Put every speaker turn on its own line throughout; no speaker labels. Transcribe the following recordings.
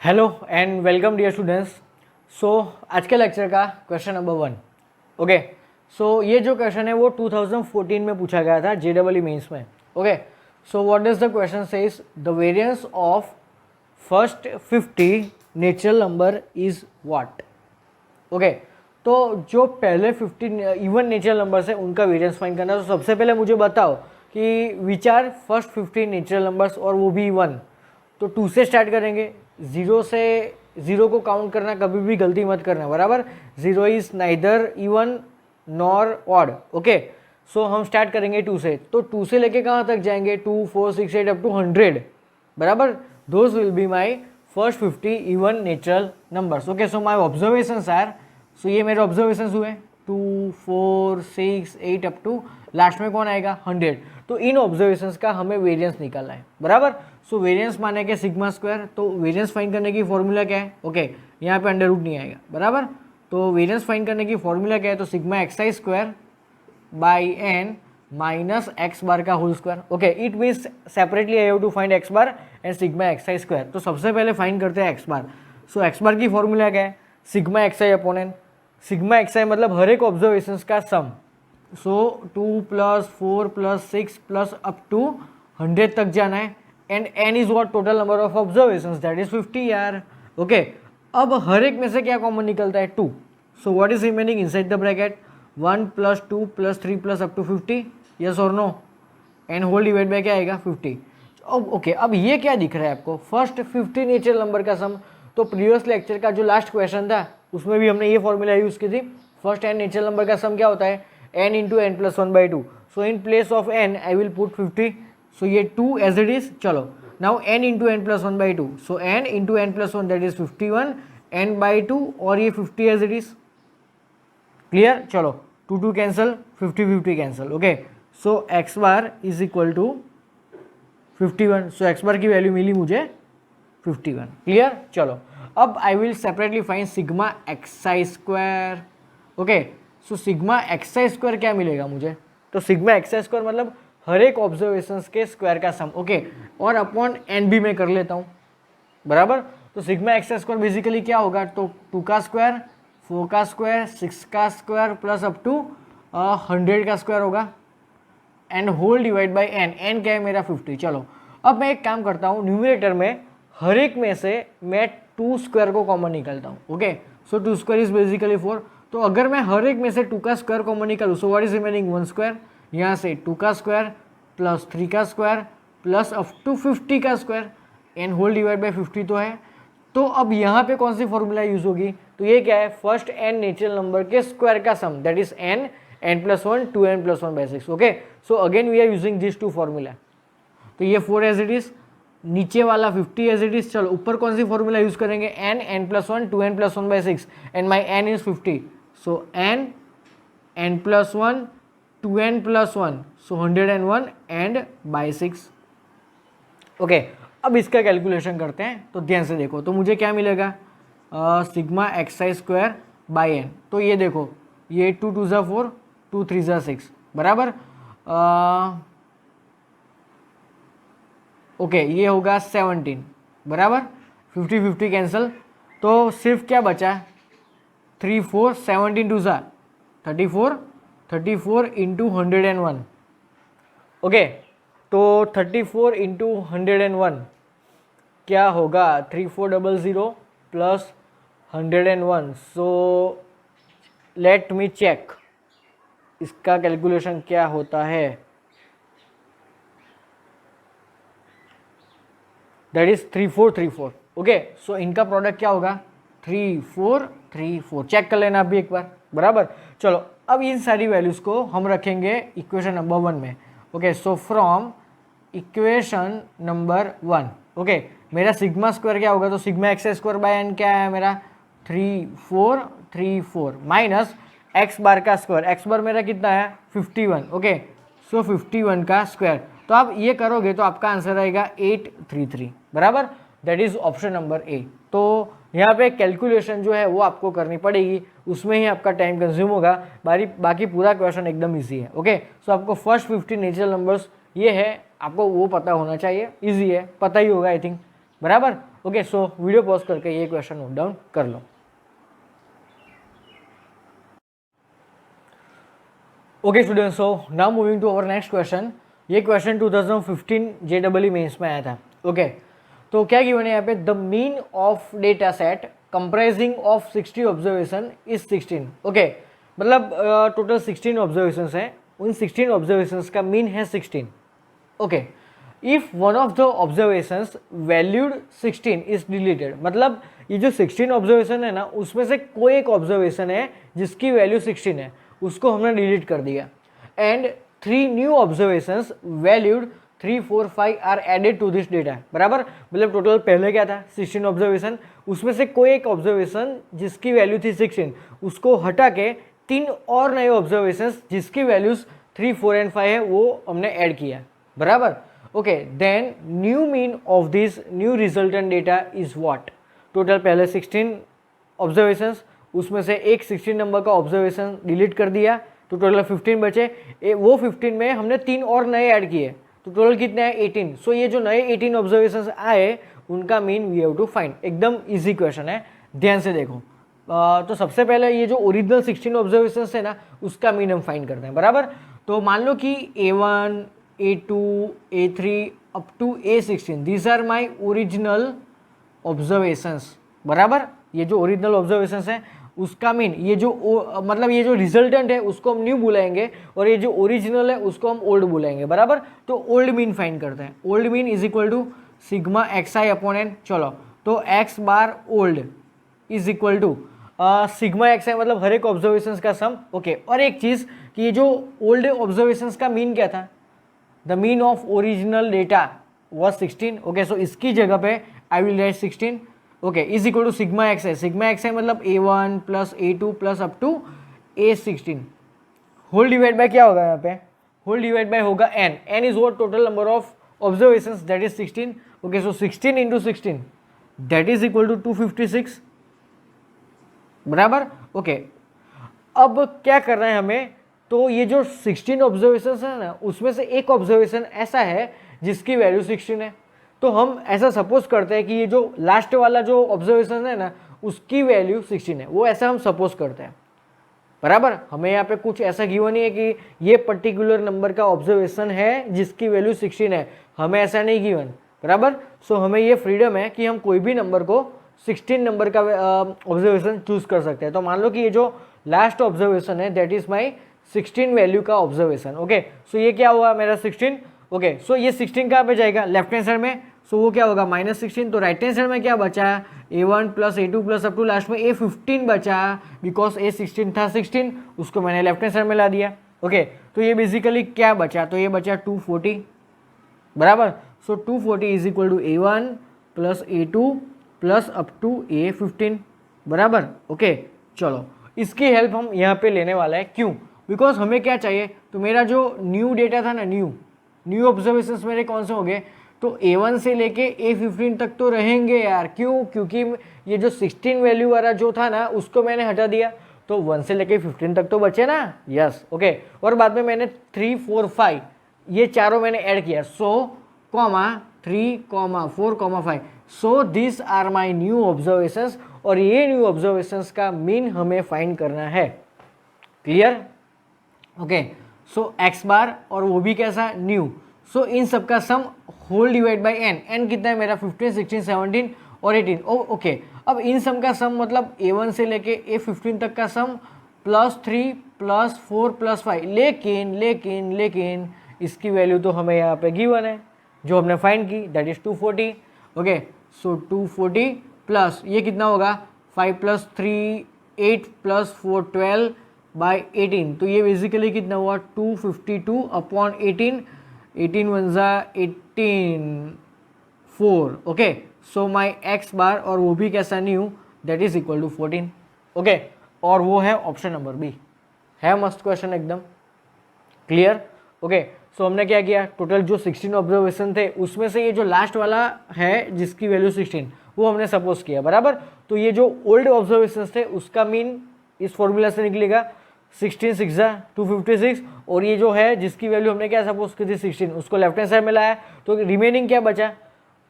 Hello and welcome dear students. So आज के lecture का क्वेश्चन नंबर 1। ओके, सो ये जो क्वेश्चन है वो 2014 में पूछा गया था JEE मेंस में। Okay, so what does the question says the variance of first 50 natural number is what. Okay, तो जो पहले 50 इवन नेचुरल नंबर्स है उनका वेरिएंस फाइंड करना। तो सबसे पहले मुझे बताओ कि which are first 50 natural numbers और वो भी इवन। तो 2 से स्टार्ट करेंगे। 0 से 0 को काउंट करना कभी भी गलती मत करना, बराबर। 0 is neither even nor odd. Okay, so हम स्टार्ट करेंगे 2 से। तो 2 से लेके कहाँ तक जाएंगे? 2, 4, 6, 8 अप टू 100, बराबर। Those will be my first 50 even natural numbers. Okay, so my observations are, so ये मेरे ऑब्जर्वेशंस हुए 2, 4, 6, 8 अप टू लास्ट में कौन आएगा? 100। तो इन ऑब्जर्वेशंस का हमें वेरिएंस निकालना है, बराबर। सो वेरिएंस माने के सिग्मा स्क्वायर। तो वेरिएंस फाइंड करने की फॉर्मूला क्या है? ओके, यहाँ पे अंडर रूट नहीं आएगा, बराबर। तो वेरिएंस फाइंड करने की फॉर्मूला क्या है? तो sigma xi square by n minus x bar का whole square. Okay, it means separately I have to find x bar and sigma xi square. तो सबसे पहले फाइंड करते हैं एक्स बार। सो एक्स बार की फॉर्मूला क्या है? Sigma xi upon n. Sigma xi मतलब हर एक ऑब्जर्वेशंस का sum. So 2 + 4 + 6 plus up to 100 तक जाना है and n is what? Total number of observations, that is 50 यार। ओके, अब हर एक में से क्या कॉमन निकलता है? 2। So what is remaining inside the bracket? 1 + 2 + 3 plus up to 50, yes और no? n whole divide by क्या आएगा? 50। अब ओके, अब ये क्या दिख रहा है आपको? फर्स्ट 50 नेचुरल नंबर का सम। तो प्रीवियस लेक्चर का जो लास्ट क्वेश्चन था उसमें भी हमने ये फॉर्मूला यूज की थी। फर्स्ट n नेचुरल नंबर का सम क्या होता है? n into n plus 1/2। So in place of n I will put 50। So ये 2 एज इट इज। चलो, now n into n plus 1/2। So n into n plus 1 that is 51, n/2 और ये 50 as it is. Clear? चलो, 2 cancel, 50 cancel. Okay, so x bar is equal to 51। So x bar की value मिली मुझे 51। Clear? चलो, अब I will separately find sigma xi square. Okay, so sigma xi square क्या मिलेगा मुझे? तो सिग्मा xi स्क्वायर मतलब हर एक ऑब्जर्वेशंस के स्क्वायर का सम। ओके, और अपॉन n भी मैं कर लेता हूँ, बराबर। तो सिग्मा xi स्क्वायर बेसिकली क्या होगा? तो 2 का स्क्वायर, 4 का स्क्वायर, 6 का स्क्वायर प्लस अप टू 100 का स्क्वायर होगा and whole divide by n। n क्या है मेरा? 50। चलो, अब मैं एक काम करता हूँ, न्यूमरेटर में हर एक में से मैं 2 स्क्वायर को कॉमन निकालता हूँ। Okay, so 2 square is basically 4। तो अगर मैं हर एक में से 2 का स्क्वायर कॉमन निकालूँ, सो व्हाट इज रिमेनिंग? 1 स्क्वायर। यहाँ से 2 का स्क्वायर प्लस 3 का स्क्वायर प्लस अप टू 50 का square n whole divide by 50 तो है। तो अब यहाँ पे कौन सी फॉर्मूला यूज होगी? तो ये क्या है? फर्स्ट n नेचुरल नंबर के स्क्वायर का sum, that is n, n+1, 2n + 1/6। Okay, so again we are using this 2 formula. तो ये 4 एज इट इज, नीचे वाला 50 एज इट इज। चलो, ऊपर कौन सी फॉर्मूला यूज करेंगे? n, n+1, 2n + 1/6 and my n is 50। So n, n+1, 2n + 1, so 101 and by 6। Okay, अब इसका कैलकुलेशन करते हैं। तो ध्यान से देखो, तो मुझे क्या मिलेगा? Sigma xi square by n. तो ये देखो, ये 2 2 ज़ा 4, 2 3 ज़ा 6, बराबर। ओके, ये होगा 17, बराबर। 50 50 कैंसिल, तो सिर्फ क्या बचा? 3 4, 17 2 ज़ा 34, 34 इंटू 101। ओके, तो 34 इंटू 101 क्या होगा? 3400 plus 101। So let me check इसका कैलकुलेशन क्या होता है। That is 3434। ओके, सो इनका प्रोडक्ट क्या होगा? 3434। चेक कर लेना अभी एक बार, बराबर। चलो, अब इन सारी वैल्यूज को हम रखेंगे इक्वेशन नंबर 1 में। Okay, so from equation number 1, okay, मेरा सिग्मा स्क्वायर क्या होगा? तो sigma xi square by n क्या है मेरा? 3434 माइनस एक्स बार का स्क्वायर। एक्स बार मेरा कितना है? 51। ओके, सो 51 का स्क्वायर। तो आप ये करोगे तो आपका आंसर आएगा 833, बराबर। That is option number A. तो यहाँ पे कैलकुलेशन जो है वो आपको करनी पड़ेगी, उसमें ही आपका टाइम कंज्यूम होगा। बाकी पूरा क्वेश्चन एकदम इजी है। ओके, सो आपको फर्स्ट 50 नेचुरल नंबर्स ये है, आपको वो पता होना चाहिए। इजी है, पता ही होगा आई थिंक, बराबर। ओके, सो वीडियो पॉज करके ये क्वेश्चन नोट डाउन कर लो। Okay students, so now moving to our next question. ये क्वेश्चन 2015 JEE मेंस में आया था। ओके, तो क्या गिवन है यहाँ पे, the mean of data set comprising of 60 observation is 16। Okay, मतलब टोटल 16 ऑब्जर्वेशंस हैं, उन 16 ऑब्जर्वेशंस का मीन है 16। Okay, if one of the observations valued 16 is deleted, मतलब ये जो 16 ऑब्जर्वेशन है ना, उसमें से कोई एक ऑब्जर्वेशन है जिसकी वैल्यू 16 है, उसको हमने डिलीट कर दिया। And 3 new observations valued 3, 4, 5 are added to this data, बराबर। मतलब टोटल पहले क्या था 16 ऑब्जर्वेशन, उसमें से कोई एक ऑब्जर्वेशन जिसकी वैल्यू थी 16, उसको हटा के 3 और नए ऑब्जर्वेशंस जिसकी वैल्यूज 3, 4 एंड 5 है वो हमने ऐड किया, बराबर। Okay, then new mean of this new resultant data is what. Total पहले 16 ऑब्जर्वेशंस, उसमें से एक 16 नंबर का ऑब्जर्वेशन डिलीट कर दिया, तो टोटल 15 बचे। वो 15 में हमने 3 और नए ऐड किए, तो टोटल कितने हैं 18। सो ये जो नए 18 ऑब्जर्वेशंस आए उनका mean we have to find. एकदम इजी क्वेश्चन है, ध्यान से देखो। तो सबसे पहले ये जो ओरिजिनल 16 ऑब्जर्वेशंस है ना, उसका मीन हम फाइंड करते हैं, बराबर। तो मान लो कि A1, A2, A3 up to A16 these are my original observations, बराबर। ये जो ओरिजिनल ऑब्जर्वेशंस है उसका मीन, ये जो मतलब ये जो रिजल्टेंट है उसको हम न्यू बुलाएंगे और ये जो ओरिजिनल है उसको हम ओल्ड बुलाएंगे, बराबर। तो ओल्ड मीन फाइंड करते हैं। Old mean is equal to sigma xi upon n। चलो, तो x bar old is equal to sigma xi, मतलब हर एक ऑब्जर्वेशंस का सम। ओके, और एक चीज़ कि ये जो ओल्ड ऑब्जर्वेशंस का मीन क्या था, the mean of original data was 16। Okay, so इसकी जगह पे I will write 16। Okay, is equal to sigma xi। Sigma xi मतलब A1 plus A2 plus up to A16 whole divide by क्या होगा यहाँ पे, होल डिवाइड बाय होगा n। n is what, total number of observations, that is 16। Okay, so 16 into 16 that is equal to 256, बराबर। Okay, अब क्या करना है हमें, तो ये जो 16 ऑब्जर्वेशंस है ना, उसमें से एक ऑब्जर्वेशन ऐसा है जिसकी वैल्यू 16 है। तो हम ऐसा सपोज करते हैं कि ये जो लास्ट वाला जो ऑब्जर्वेशन है ना, उसकी वैल्यू 16 है, वो ऐसा हम सपोज करते हैं, बराबर। हमें यहाँ पे कुछ ऐसा गिवन नहीं है कि ये पर्टिकुलर नंबर का ऑब्जर्वेशन है जिसकी वैल्यू 16 है, हमें ऐसा नहीं गिवन, बराबर। सो हमें ये फ्रीडम है कि हम कोई भी नंबर को 16 नंबर का ऑब्जर्वेशन चूज कर सकते हैं। तो मान लो कि ये जो लास्ट ऑब्जर्वेशन है दैट इज माई 16 वैल्यू का ऑब्जर्वेशन। ओके, सो ये क्या हुआ मेरा 16। ओके, सो ये 16 कहाँ पे जाएगा, लेफ्ट हैंड साइड में। सो वो क्या होगा -16। तो राइट हैंड साइड में क्या बचा, A1 plus A2 plus up to last में A15 बचा, बिकॉज A16 था 16, उसको मैंने लेफ्ट हैंड साइड में ला दिया। ओके, तो ये बेसिकली क्या बचा, तो ये बचा 240, बराबर। So 240 is equal to A1 plus A2 plus up to A15, बराबर। ओके, चलो इसकी हेल्प हम यहाँ पे लेने वाला है, क्यों, बिकॉज हमें क्या चाहिए, तो मेरा जो न्यू डेटा था ना, न्यू ऑब्जर्वेशंस मेरे कौन से हो गए, तो A1 से लेके A15 तक तो रहेंगे यार, क्यों, क्योंकि ये जो 16 वैल्यू वाला जो था ना उसको मैंने हटा दिया, तो 1 से लेके 15 तक तो बचे ना, यस। ओके, और बाद में मैंने 3, 4, 5 ये चारों मैंने ऐड किया, so 3, 4, 5, so this are my new observations, और ये न्यू ऑब्जर्वेशंस का मीन हमें फाइंड करना है, clear. Okay, so x bar, और वो भी कैसा, न्यू। सो इन सब का sum whole divide by n कितना है मेरा 15, 16, 17 और 18। ओके, अब इन सम का सम मतलब A1 से लेके A15 तक का सम +3 +4 +5, लेकिन इसकी वैल्यू तो हमें यहाँ पे गिवन है जो हमने फाइंड की, that is 240। Okay, so 240 plus ये कितना होगा 5 + 3 8 + 4 12 बाई 18, तो ये बेसिकली कितना हुआ 252 upon 18, 18 1 18 4। Okay, so my x bar, और वो भी कैसा new, that is equal to 14। Okay, और वो है ऑप्शन नंबर बी, है मस्त क्वेश्चन एकदम क्लियर। ओके, सो हमने क्या किया, टोटल जो 16 ऑब्जर्वेशन थे उसमें से ये जो लास्ट वाला है जिसकी वैल्यू 16 वो हमने सपोज किया, बराबर। तो ये जो ओल्ड ऑब्जर्वेशन थे उसका मीन इस फॉर्मूला से निकलेगा 16 6 256, और ये जो है जिसकी वैल्यू हमने क्या सपोज की थी 16, उसको लेफ्ट हैंड साइड में लाया, तो रिमेनिंग क्या बचा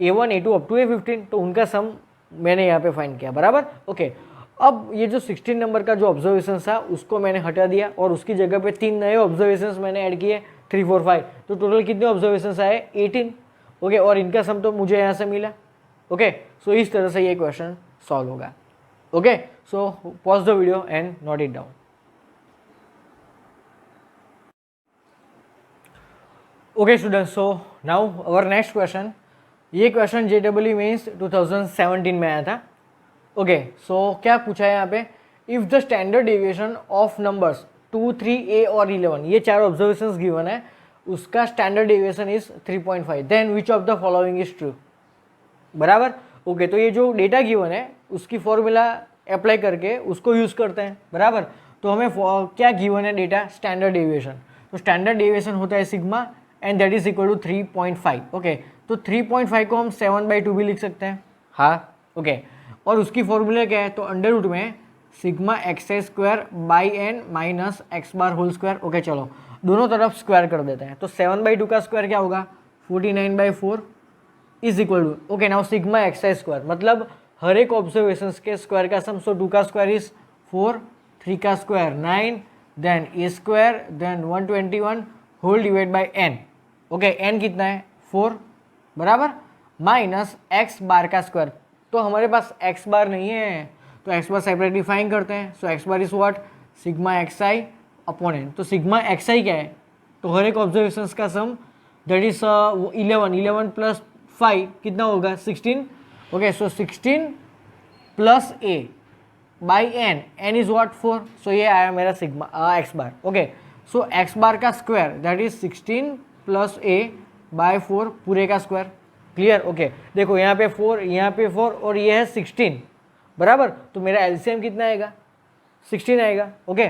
A1 A2 up to A15, तो उनका सम मैंने यहाँ पे फाइंड किया, बराबर। ओके, अब ये जो 16 नंबर का जो ऑब्जर्वेशन था उसको मैंने हटा दिया और उसकी जगह पे 3 नए ऑब्जर्वेशन मैंने ऐड किए, 3 4 5, तो टोटल कितने ऑब्जर्वेशन आए, 18। ओके, और इनका सम तो मुझे यहाँ से मिला। ओके, सो इस तरह से ये क्वेश्चन सॉल्व होगा। Okay, so pause the video and note it down. Okay students, so now our next question. ये क्वेश्चन JEE मेंस 2017 में आया था। ओके, सो क्या पूछा है यहाँ पे, if the standard deviation of numbers 2, 3, A और 11, ये चार ऑब्जर्वेशंस गिवन है, उसका standard deviation is 3.5, then which of the following is true, बराबर। ओके, तो ये जो डेटा गिवन है उसकी फॉर्मूला अप्लाई करके उसको यूज़ करते हैं, बराबर। तो हमें क्या गिवन है डेटा, स्टैंडर्ड डेविएशन, तो स्टैंडर्ड डेविएशन होता है sigma and that is equal to 3.5। Okay, तो 3.5 को हम 7/2 भी लिख सकते हैं, हाँ। ओके, और उसकी फॉर्मूला क्या है, तो अंडर रूट में sigma xi² by n minus x bar whole square. Okay, चलो दोनों तरफ स्क्वायर कर देते हैं, तो 7/2 का स्क्वायर क्या होगा, 49/4 is equal to, okay now sigma xi², मतलब हर एक ऑब्जर्वेशन के स्क्वायर का सम, सो 2 का स्क्वायर इज 4, 3 का square 9, then A², then 121 whole divide by n। Okay, n कितना है, 4, बराबर, माइनस x बार का स्क्वायर, तो हमारे पास x बार नहीं है तो x बार सेपरेट डिफाइन करते हैं, सो x bar is what, sigma xi upon n। तो सिग्मा xi क्या है, तो हर एक ऑब्जर्वेशन का सम दैट इज 11 प्लस 5 कितना होगा, 16। Okay, so 16 plus a by n is what, 4, so ये आया मेरा sigma x bar. Okay, so x bar का square that is 16 plus a by 4 पूरे का स्क्वायर, क्लियर। ओके, देखो यहाँ पे 4, यहाँ पे 4 और ये है 16, बराबर, तो मेरा एलसीएम कितना आएगा, 16 आएगा। ओके,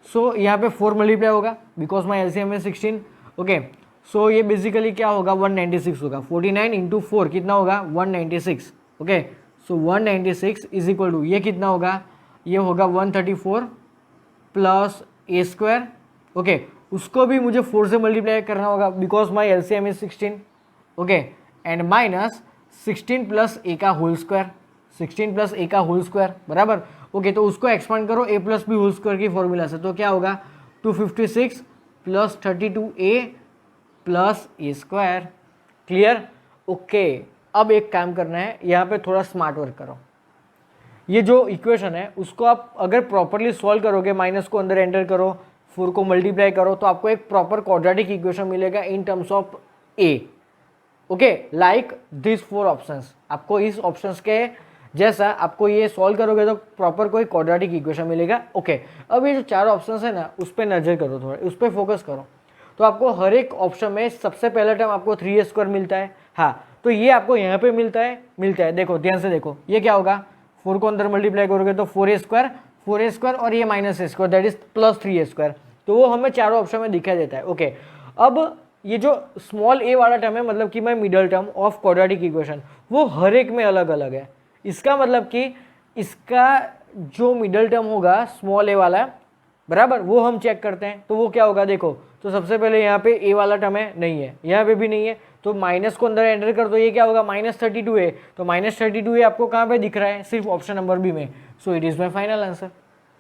सो यहाँ पे 4 मल्टीप्लाई होगा बिकॉज माई एलसीएम है 16। ओके, सो ये बेसिकली क्या होगा, 196 होगा, 49 इंटू 4 कितना होगा, 196। Okay, so 196 is equal to ये कितना होगा, ये होगा 134 प्लस A²। ओके, उसको भी मुझे 4 से मल्टीप्लाई करना होगा because my LCM is 16। Okay, and minus 16 plus a का होल स्क्वायर, 16 प्लस a का होल स्क्वायर, बराबर। ओके, तो उसको एक्सपांड करो a plus b whole square की फॉर्मूला से, तो क्या होगा, 256 plus 32a plus A², clear. Okay, अब एक काम करना है, यहाँ पे थोड़ा स्मार्ट वर्क करो। ये जो इक्वेशन है उसको आप अगर प्रॉपरली सॉल्व करोगे, माइनस को अंदर एंटर करो, 4 को मल्टीप्लाई करो, तो आपको एक प्रॉपर क्वाड्रेटिक इक्वेशन मिलेगा in terms of a। Okay, like this 4 options, आपको इस ऑप्शंस के जैसा आपको ये सॉल्व करोगे तो प्रॉपर कोई क्वाड्रेटिक इक्वेशन मिलेगा। ओके, अब ये जो 4 ऑप्शंस है ना, उस पर नजर करो, थोड़ा उस पर फोकस करो, तो आपको हर एक ऑप्शन में सबसे पहला टर्म आपको 3a² मिलता है, हाँ, तो ये आपको यहाँ पे मिलता है। देखो ध्यान से देखो, ये क्या होगा, 4 को अंदर मल्टीप्लाई करोगे तो 4a² और ये minus a² that is plus 3a², तो वो हमें चारों ऑप्शन में दिखाई देता है। ओके, अब ये जो स्मॉल a वाला टर्म है, मतलब कि मैं middle term of quadratic equation, वो हर एक में अलग अलग है। इसका मतलब कि इसका जो मिडल टर्म होगा स्मॉल a वाला, बराबर, वो हम चेक करते हैं, तो वो क्या होगा, देखो, तो सबसे पहले यहाँ पे a वाला टर्म है, नहीं है, यहाँ पे भी नहीं है, तो माइनस को अंदर एंटर कर दो, ये क्या होगा, -32a, तो -32a आपको कहाँ पे दिख रहा है, सिर्फ ऑप्शन नंबर बी में, सो it is my final answer,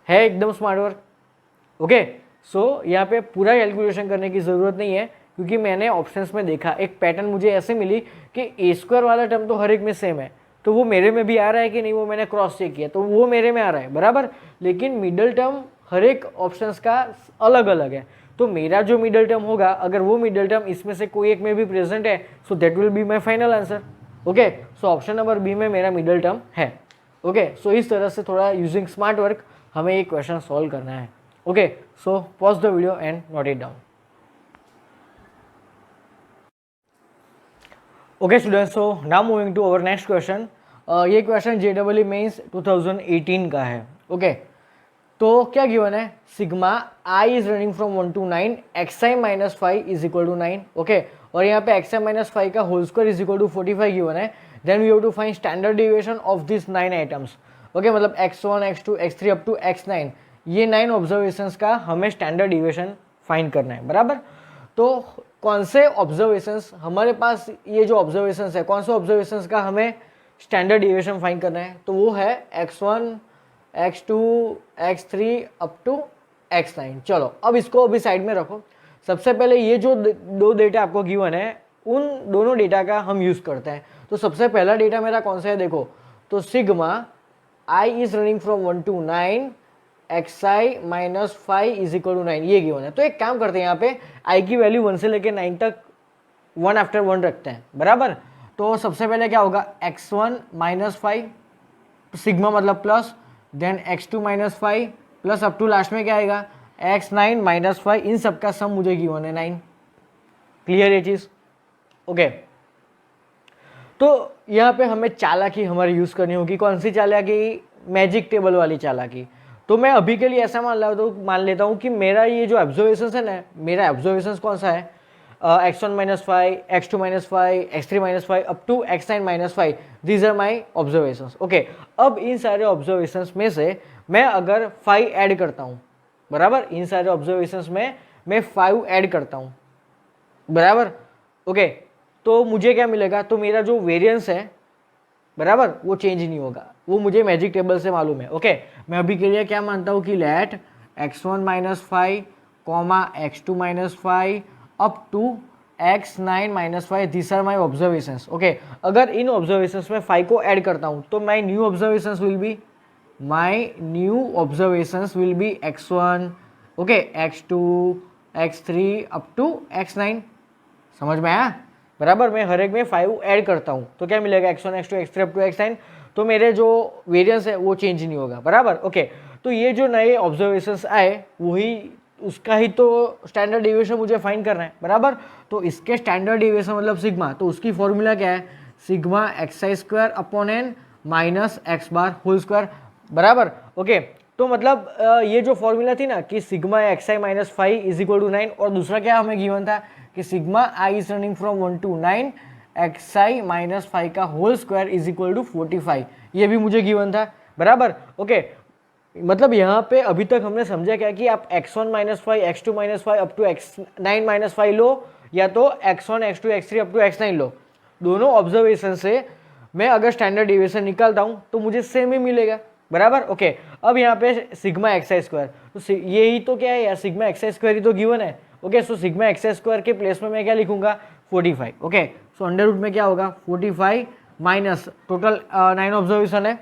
है एकदम स्मार्ट वर्क। ओके, सो यहाँ पे पूरा कैलकुलेशन करने की ज़रूरत नहीं है, क्योंकि मैंने ऑप्शंस में देखा एक पैटर्न मुझे ऐसे मिली कि A² वाला टर्म तो हर एक में सेम है, तो वो मेरे में भी आ रहा है कि नहीं, वो मैंने क्रॉस चेक किया, तो वो मेरे में आ रहा है, बराबर, लेकिन मिडल टर्म हर एक ऑप्शंस का अलग अलग है, तो मेरा जो मिडल टर्म होगा, अगर वो मिडल टर्म इसमें से कोई एक में भी प्रेजेंट है, so that will be my final answer. Okay, so option number b में मेरा मिडल टर्म है। ओके, सो इस तरह से थोड़ा यूजिंग स्मार्ट वर्क हमें ये क्वेश्चन सॉल्व करना है। Okay, so pause the video and note it down. Okay students, so now moving to our next question. ये क्वेश्चन JEE मेंस 2018 का है। ओके, तो क्या गिवन है, sigma i is running from 1 to 9, xi - 5 is equal to 9। Okay, और यहाँ पे xi - 5 का whole square is equal to 45 given है, then we have to find standard deviation of this 9 items. Okay, मतलब x1 x2 x3 up to x9, ये 9 observations का हमें standard deviation find करना है, बराबर। तो कौन से ऑब्जर्वेशंस हमारे पास, ये जो ऑब्जर्वेशंस है कौन से ऑब्जर्वेशंस का हमें स्टैंडर्ड डिविएशन फाइंड करना है, तो वो है x1, x2, x3 up to x9। चलो अब इसको अभी साइड में रखो। सबसे पहले ये जो दो डेटा आपको गिवन है उन दोनों डेटा का हम यूज़ करते हैं। तो सबसे पहला डेटा मेरा कौन सा है देखो, तो sigma i is running from 1 to 9 xi minus 5 is equal to 9, ये गिवन है। तो एक काम करते हैं, यहाँ पे i की वैल्यू 1 से लेके 9 तक 1 आफ्टर 1 रखते हैं, बराबर। तो सबसे पहले क्या होगा, x1 माइनस 5 सिग्मा मतलब plus, then x2 minus 5 plus up to last में क्या आएगा x9 माइनस 5, इन सब का सम मुझे गिवन है 9। क्लियर ये चीज़, ओके। तो यहाँ पे हमें चालाकी हमारी यूज़ करनी होगी। कौन सी चालाकी, मैजिक टेबल वाली चालाकी। तो मैं अभी के लिए ऐसा मान लेता हूँ कि मेरा ये जो ऑब्जर्वेशन है ना, मेरा ऑब्जर्वेशन कौन सा है, x1 minus 5, x2 minus 5, x3 minus 5 up to x9 minus 5, these are my observations, okay. अब इन सारे ऑब्जर्वेशंस में से मैं अगर 5 ऐड करता हूँ, बराबर, इन सारे ऑब्जर्वेशंस में मैं 5 ऐड करता हूँ, बराबर, ओके। तो मुझे क्या मिलेगा, तो मेरा जो वेरिएंस है, बराबर, वो चेंज नहीं होगा, वो मुझे मैजिक टेबल से मालूम है, ओके। मैं अभी के लिए क्या मानता हूँ कि let x1 minus 5 comma x2 minus 5 up to x9 minus 5, this are my observations, okay. अगर इन ऑब्जर्वेशंस में 5 को ऐड करता हूँ तो my new observations will be x1, okay, x2, x3 up to x9। समझ में आया, बराबर। मैं हर एक में 5 ऐड करता हूँ तो क्या मिलेगा, x1, x2, x3 up to x9। तो मेरे जो वेरिएंस है वो चेंज नहीं होगा, बराबर, ओके। तो ये जो नए ऑब्जर्वेशंस आए वही, उसका ही तो स्टैंडर्ड डिविएशन मुझे फाइंड करना है, बराबर। तो इसके स्टैंडर्ड डिविएशन मतलब सिग्मा, तो उसकी फॉर्मूला क्या है, sigma xi square upon n minus x bar whole square, बराबर, ओके। तो मतलब ये जो फॉर्मूला थी ना कि sigma xi minus 5 is equal to 9, और दूसरा क्या हमें गिवन था कि sigma i is running from 1 to 9 xi minus 5 का whole square is equal to 45, ये भी मुझे गिवन था, बराबर, ओके। मतलब यहाँ पे अभी तक हमने समझा क्या कि आप x1 minus 5, x2 minus 5 up to x9 minus 5 लो, या तो x1, x2, x3 up to x9 लो। दोनों ऑब्जर्वेशन से मैं अगर स्टैंडर्ड डिविएशन निकालता हूँ तो मुझे सेम ही मिलेगा, बराबर, ओके। अब यहाँ पे सिग्मा xi स्क्वायर, तो यही तो क्या है यार, सिग्मा xi स्क्वायर ही तो गिवन है, okay. So sigma xi square के प्लेस में मैं क्या लिखूंगा, 45, ओके। सो अंडर रूट में क्या होगा, 45 माइनस टोटल 9 ऑब्जर्वेशन है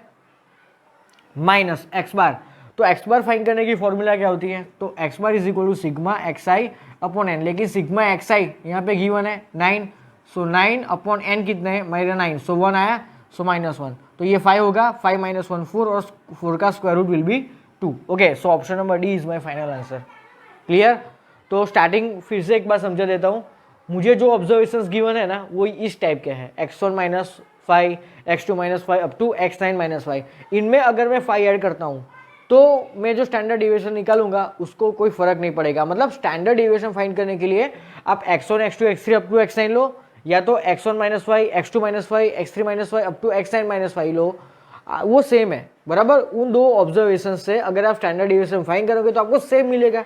माइनस x बार। तो x बार फाइंड करने की फॉर्मूला क्या होती है, तो x bar is equal to sigma xi upon n, लेकिन सिग्मा xi यहाँ पे गिवन है 9, सो 9 अपॉन n कितने हैं, मेरा 9, सो 1 आया, सो माइनस 1, तो ये 5 होगा, 5 माइनस 1 4, और 4 का square root will be 2, okay. So option number d is my final answer. Clear. तो स्टार्टिंग फिर से एक बार समझा देता हूँ, मुझे जो ऑब्जर्वेशंस गिवन है ना वो इस टाइप के हैं, x1 minus 5, x2 minus 5 up to x9 minus 5। इनमें अगर मैं 5 ऐड करता हूँ तो मैं जो स्टैंडर्ड डिविएशन निकालूंगा उसको कोई फर्क नहीं पड़ेगा। मतलब स्टैंडर्ड डिविएशन फाइंड करने के लिए आप x1, x2, x3 up to x9 लो, या तो x1 minus 5, x2 minus 5, x3 minus 5 up to x9 minus 5 लो, वो सेम है, बराबर। उन दो ऑब्जर्वेशन से अगर आप स्टैंडर्ड डिविएशन फाइंड करोगे तो आपको सेम मिलेगा,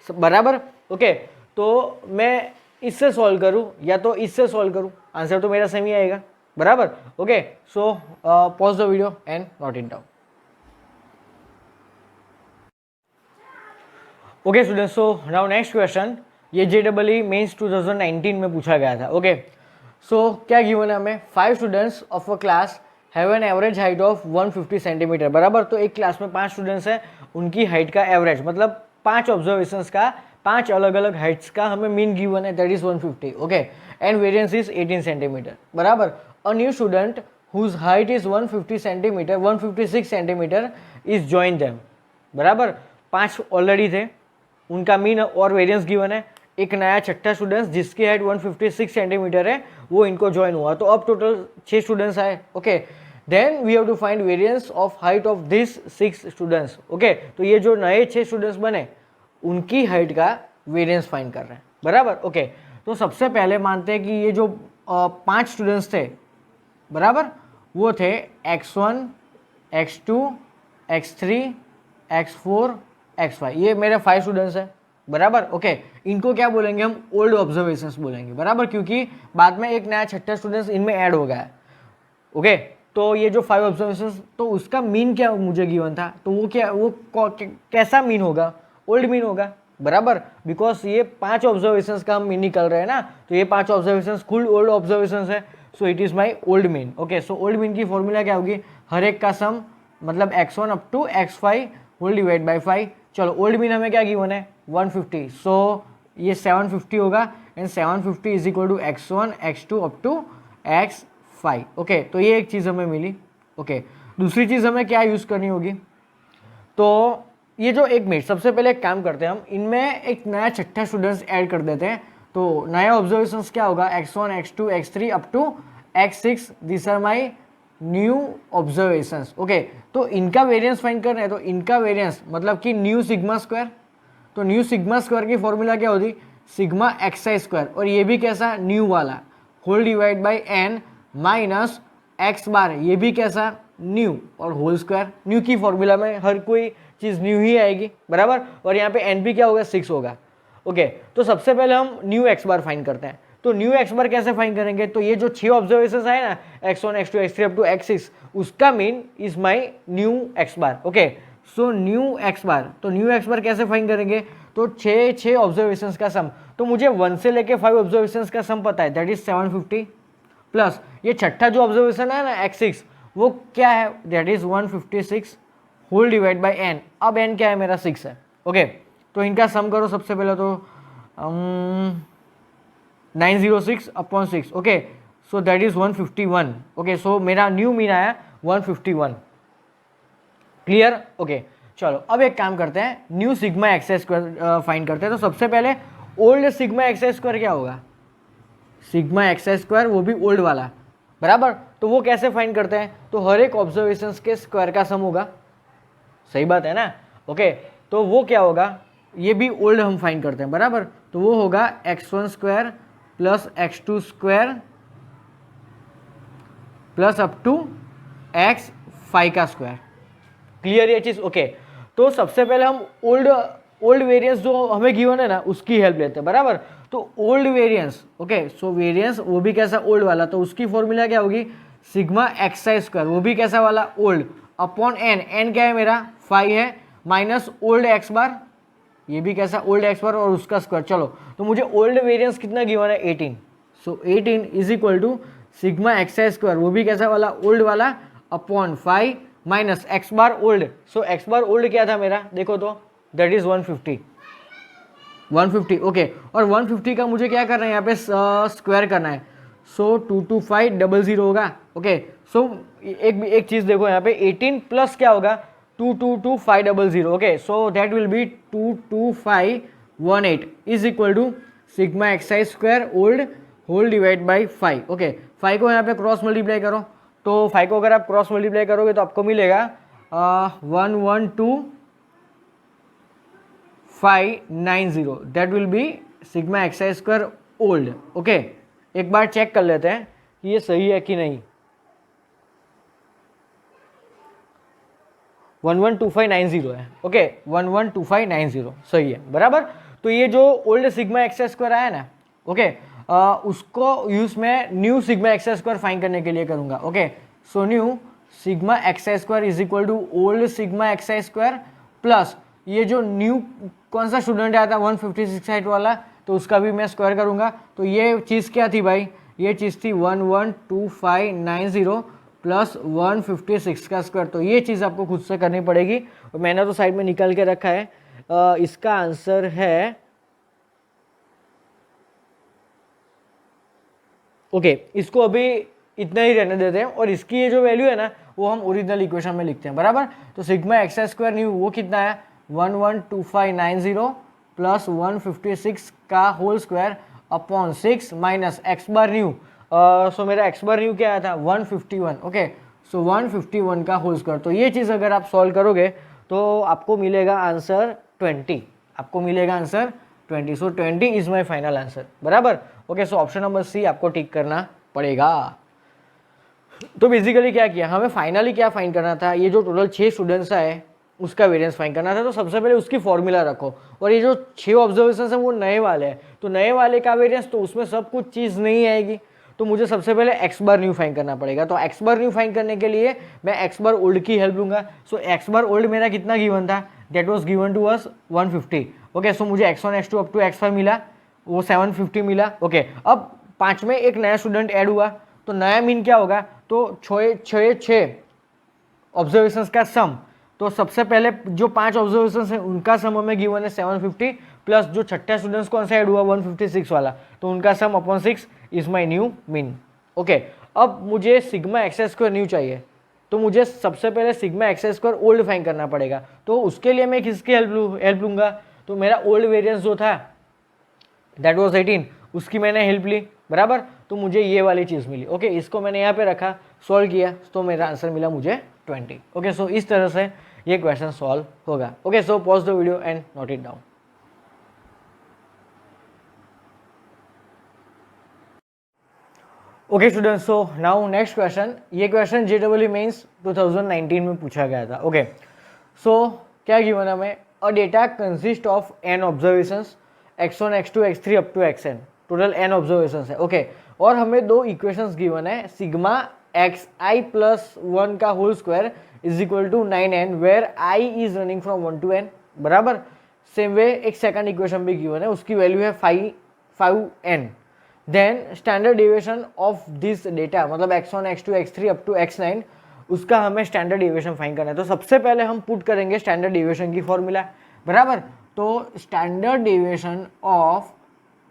बराबर, ओके। तो मैं इससे सॉल्व करूं या तो इससे सॉल्व करूं, आंसर तो मेरा सेम ही आएगा, बराबर, okay. So pause the video and note it down. Okay students, so now next question, ये JEE मेंस 2019 में पूछा गया था, ओके। सो क्या गिवन है हमें, 5 students of a class have an average height of 150 centimetre, बराबर। तो एक क्लास में 5 स्टूडेंट्स हैं, उनकी हाइट का एवरेज मतलब 5 ऑब्जर्वेशंस का 5 अलग अलग हाइट्स का हमें मीन गिवन है, that is 150, okay. And variance is 18 centimetre, बराबर। A new student whose height is 150 centimetre 156 centimetre is join them, बराबर। 5 ऑलरेडी थे, उनका मीन और वेरिएंस गिवन है। एक नया छठा स्टूडेंट्स जिसकी हाइट 156 सेंटीमीटर है वो इनको ज्वाइन हुआ, तो अब टोटल 6 स्टूडेंट्स आए, okay. Then we have to find variance of height of this 6 students, okay. तो ये जो नए 6 स्टूडेंट्स बने उनकी हाइट का वेरिएंस फाइंड कर रहे हैं, बराबर, ओके। तो सबसे पहले मानते हैं कि ये जो 5 स्टूडेंट्स थे, बराबर, वो थे x1, x2, x3, x4, x5, ये मेरे 5 स्टूडेंट्स हैं, बराबर। ओके, इनको क्या बोलेंगे हम, ओल्ड ऑब्जर्वेशंस बोलेंगे, बराबर, क्योंकि बाद में एक नया छठा स्टूडेंट इनमें ऐड हो गया है। ओके, तो ये जो 5 ऑब्जर्वेशंस, तो उसका मीन क्या मुझे गिवन था, तो वो क्या, वो कैसा मीन होगा, ओल्ड मीन होगा, बराबर, बिकॉज ये 5 ऑब्जर्वेशंस का हम मीन निकल रहे हैं ना, तो ये 5 ऑब्जर्वेशंस फुल ओल्ड ऑब्जर्वेशंस है, so it is my old mean. Okay, so old mean की फॉर्मूला क्या होगी, हर एक का सम, मतलब x1 up to x5 whole divide by 5। चलो, ओल्ड मीन हमें क्या गिवन है, 150, सो ये 750 होगा, and 750 is equal to x1 x2 up to x5। Okay, तो ये एक चीज़ हमें मिली। ओके, दूसरी चीज़ हमें क्या यूज़ करनी होगी, तो ये जो एक मिनट, सबसे पहले एक काम करते हैं हम, इनमें एक नया छठा स्टूडेंट्स ऐड कर देते हैं। तो नया ऑब्जर्वेशंस क्या होगा, x1 x2 x3 up to x6, this are my new observations. Okay, तो इनका वेरिएंस फाइंड करना है, तो इनका वेरिएंस मतलब कि न्यू सिग्मा स्क्वायर, तो न्यू सिग्मा स्क्वायर की फॉर्मूला क्या होती, सिग्मा एक्स स्क्वायर, और ये भी कैसा, न्यू वाला, whole divide by n minus x bar, ये भी कैसा, न्यू, और होल स्क्वायर। न्यू की फॉर्मूला में हर कोई चीज़ न्यू ही आएगी, बराबर, और यहाँ पे एन भी क्या होगा, 6 होगा। ओके, तो सबसे पहले हम न्यू एक्स बार फाइंड करते हैं। तो न्यू एक्स बार कैसे फाइंड करेंगे, तो ये जो 6 ऑब्जर्वेशंस आए ना, x1 x2 x3 up to x6, उसका mean is my new x bar. Okay, so new x bar, तो न्यू एक्स बार कैसे फाइंड करेंगे, तो 6 ऑब्जर्वेशंस का सम, तो मुझे 1 से लेके 5 ऑब्जर्वेशंस का सम पता है, दैट इज 750, प्लस ये छठा जो ऑब्जर्वेशन है ना x6, वो क्या है, that is 156 whole divide by n. अब एन क्या है, मेरा 6 है। ओके, तो इनका सम करो सबसे पहले, तो 906 upon 6। Okay, so that is 151। Okay, so मेरा न्यू मीन आया 151। क्लियर। ओके, चलो अब एक काम करते हैं, new sigma x square find करते हैं। तो सबसे पहले ओल्ड सिग्मा एक्स स्क्वायर क्या होगा, सिग्मा एक्स स्क्वायर, वो भी ओल्ड वाला, बराबर। तो वो कैसे फाइंड करते हैं, तो हर एक ऑब्जर्वेशन के स्क्वायर का सम होगा, सही बात है ना। ओके, तो वो क्या होगा, ये भी ओल्ड हम फाइंड करते हैं, बराबर, तो वो होगा x1 square plus x2 square plus up to x5 का स्क्वायर। क्लियर ये चीज। ओके, तो सबसे पहले हम ओल्ड वेरिएंस जो हमें गिवन है ना, उसकी हेल्प लेते हैं, बराबर। तो ओल्ड वेरिएंस, ओके, सो वेरिएंस वो भी कैसा, ओल्ड वाला, तो उसकी फॉर्मूला क्या होगी, सिग्मा एक्स स्क्वायर, वो भी कैसा वाला, ओल्ड, अपॉन एन, एन क्या है मेरा 5 है, माइनस ओल्ड एक्स बार, ये भी कैसा, ओल्ड एक्स बार, और उसका स्क्वायर। चलो, तो मुझे ओल्ड वेरिएंस कितना गिवन है, 18, so 18 is equal to sigma x square, वो भी कैसा वाला, ओल्ड वाला, upon 5 minus x bar old. So x bar old क्या था मेरा, देखो तो, दैट इज 150। ओके, और 150 का मुझे क्या करना है, यहाँ पे स्क्वायर करना है, सो 22500 होगा। ओके, सो एक चीज देखो, यहाँ पे 18 प्लस क्या होगा, 222500। Okay, so that will be 22518 is equal to sigma x square old whole divide by 5। Okay, 5 को यहाँ पे क्रॉस मल्टीप्लाई करो, तो 5 को अगर आप क्रॉस मल्टीप्लाई करोगे तो आपको मिलेगा 112,590, that will B sigma x square old. Okay, एक बार चेक कर लेते हैं कि ये सही है कि नहीं। 112590 है। ओके, 112590 सही है, बराबर। तो ये जो ओल्ड सिग्मा एक्स स्क्वायर आया ना, ओके, उसको यूज मैं new sigma x square find करने के लिए करूंगा। Okay, so new sigma x square is equal to old sigma x square plus ये जो न्यू कौन सा स्टूडेंट आया था 156 हाइट वाला, तो उसका भी मैं स्क्वायर करूंगा। तो ये चीज़ क्या थी भाई, ये चीज़ थी 112590 प्लस 156 का स्क्वायर। तो ये चीज़ आपको खुद से करनी पड़ेगी, और मैंने तो साइड में निकाल के रखा है। इसका आंसर है, ओके, इसको अभी इतना ही रहने देते हैं, और इसकी ये जो वैल्यू है ना, वो हम ओरिजिनल इक्वेशन में लिखते हैं, बराबर। तो सिग्मा एक्स स्क्वायर न्यू वो कितना है, 112590 प्लस 156 का whole square upon 6 minus x bar new. So मेरा एक्स बार न्यू क्या आया था, 151। ओके, सो 151 का होल स्क्वायर। तो ये चीज़ अगर आप सॉल्व करोगे तो आपको मिलेगा आंसर 20, आपको मिलेगा answer 20। So 20 is my final answer, बराबर। Okay, so option number C आपको टिक करना पड़ेगा। तो बेसिकली क्या किया हमें, फाइनली क्या फाइंड करना था, ये जो टोटल 6 स्टूडेंट्स आए, उसका वेरिएंस फाइंड करना था। तो सबसे पहले उसकी फॉर्मूला रखो, और ये जो 6 ऑब्जर्वेशन है वो नए वाले हैं, तो नए वाले का वेरिएंस तो उसमें सब कुछ चीज़ नहीं आएगी, तो मुझे सबसे पहले एक्स बार न्यू फाइंड करना पड़ेगा। तो एक्स बार न्यू फाइंड करने के लिए मैं एक्स बार ओल्ड की हेल्प लूंगा। सो एक्स बार ओल्ड मेरा कितना गिवन था, that was given to us 150। Okay, so मुझे x1 x2 up to x5 मिला, वो 750 मिला। ओके, अब 5 में एक नया स्टूडेंट ऐड हुआ, तो नया मीन क्या होगा, तो 6 ऑब्जर्वेशंस का सम। तो सबसे पहले जो 5 ऑब्जर्वेशंस हैं उनका सम हमें गिवन है 750, प्लस जो छठा स्टूडेंट्स कौन सा ऐड हुआ 156 वाला, तो उनका सम upon 6 is my new mean. Okay, अब मुझे सिग्मा एक्स स्क्वायर न्यू चाहिए, तो मुझे सबसे पहले sigma x square old find करना पड़ेगा। तो उसके लिए मैं किसकी हेल्प लूंगा, तो मेरा ओल्ड वेरिएंस जो था दैट वाज 18, उसकी मैंने हेल्प ली, बराबर। तो मुझे ये वाली चीज़ मिली। ओके, इसको मैंने यहाँ पे रखा, सॉल्व किया, तो मेरा आंसर मिला मुझे 20। ओके, सो इस तरह से ये क्वेश्चन सॉल्व होगा। Okay, so pause the video and note it down. Okay students, so now next question. ये क्वेश्चन JEE मेंस 2019 में पूछा गया था। ओके, सो क्या गिवन है हमें, a data consist of n observations x1 x2 x3 up to xn, total n observations है। Okay, और हमें दो इक्वेशंस गिवन है, सिग्मा xi प्लस 1 का whole square is equal to 9n where i is running from 1 to n, बराबर। Same way एक second equation भी given है, उसकी वैल्यू है 5n। Then standard deviation of this data, मतलब x1 x2 x3 up to x9, उसका हमें standard deviation find करना है। तो सबसे पहले हम पुट करेंगे स्टैंडर्ड डेविएशन की फॉर्मूला, बराबर। तो standard deviation of